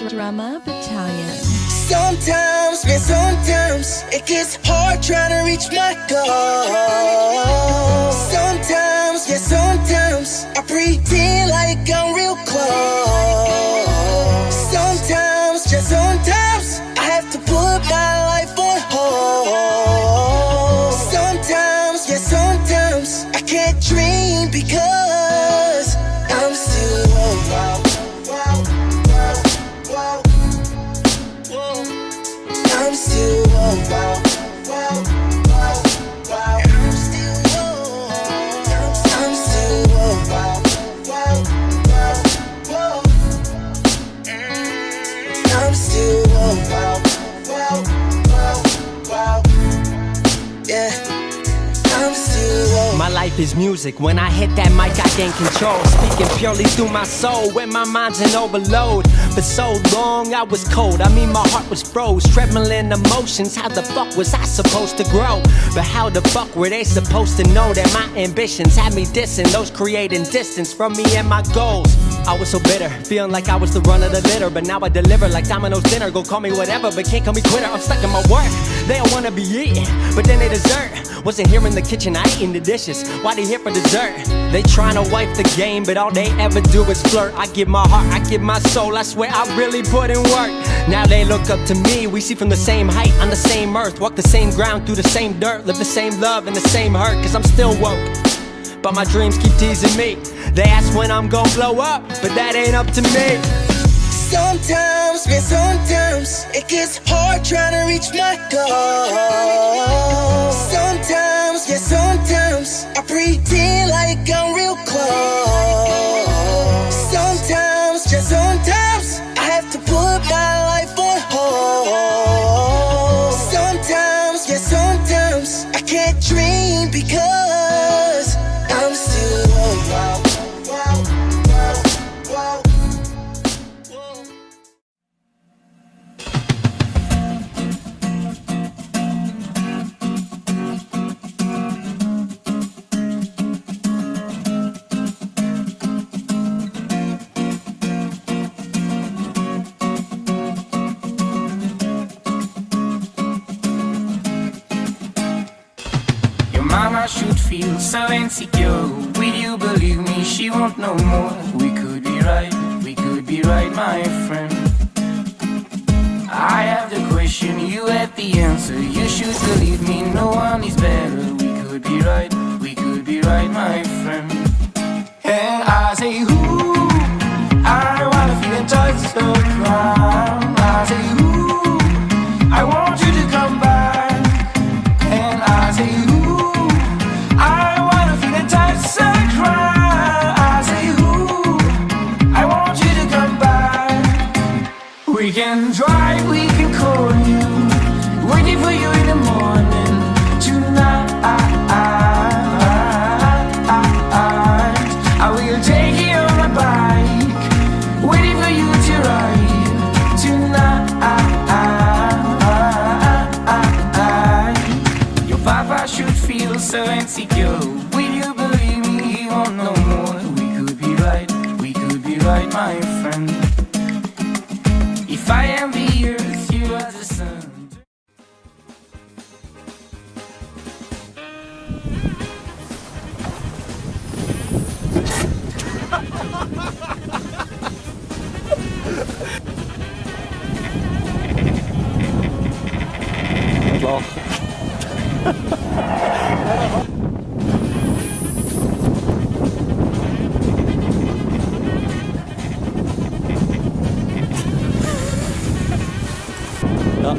Drumma Battalion. Sometimes, man, sometimes it gets hard trying to reach my goal. Sometimes, yeah, sometimes I pretend like I'm real close. Sometimes, just sometimes I have to put my life on hold. Sometimes, yeah, sometimes I can't dream because I'm still wild. I'm still wild. I'm still I'm still yeah. I'm still My life is music. When I hit that mic, I gain control. Speaking purely through my soul when my mind's in overload. For so long, I was cold. I mean, my heart was froze. Trembling emotions. How the fuck was I supposed to grow? But how the fuck were they supposed to know that my ambitions had me dissing those creating distance from me and my goals? I was so bitter, feeling like I was the run of the litter. But now I deliver like Domino's dinner. Go call me whatever, but can't call me quitter. I'm stuck in my work. They don't wanna be eating, but then they dessert. Wasn't here in the kitchen, I ain't in the dishes. Why they here for dessert? They tryna wipe the game, but all they ever do is flirt. I give my heart, I give my soul, I swear I really put in work. Now they look up to me, we see from the same height, on the same earth. Walk the same ground, through the same dirt. Live the same love and the same hurt, cause I'm still woke. But my dreams keep teasing me. They ask when I'm gon' blow up, but that ain't up to me. Sometimes, man, sometimes it gets hard trying to reach my goal. Sometimes, yeah, sometimes I pretend like I'm real close. Sometimes, just sometimes I have to put my life on hold. Sometimes, yeah, sometimes I can't dream because I'm still wild. Mama should feel so insecure. Will you believe me? She won't know more. We could be right, my friend. I have the question, you have the answer. You should believe me, no one is better. We could be right, my friend. And I say, ooh, I wanna feel and touch the ground. I say, ooh, I want you to come back. And I say, ooh, we can drive, we can call you, waiting for you in the morning. Tonight, I will take you on my bike, waiting for you to ride. Tonight, your papa should feel so insecure. Will you believe me? He won't know more. We could be right, my friend. If I am the earth, you are the sun. Klar. Ja.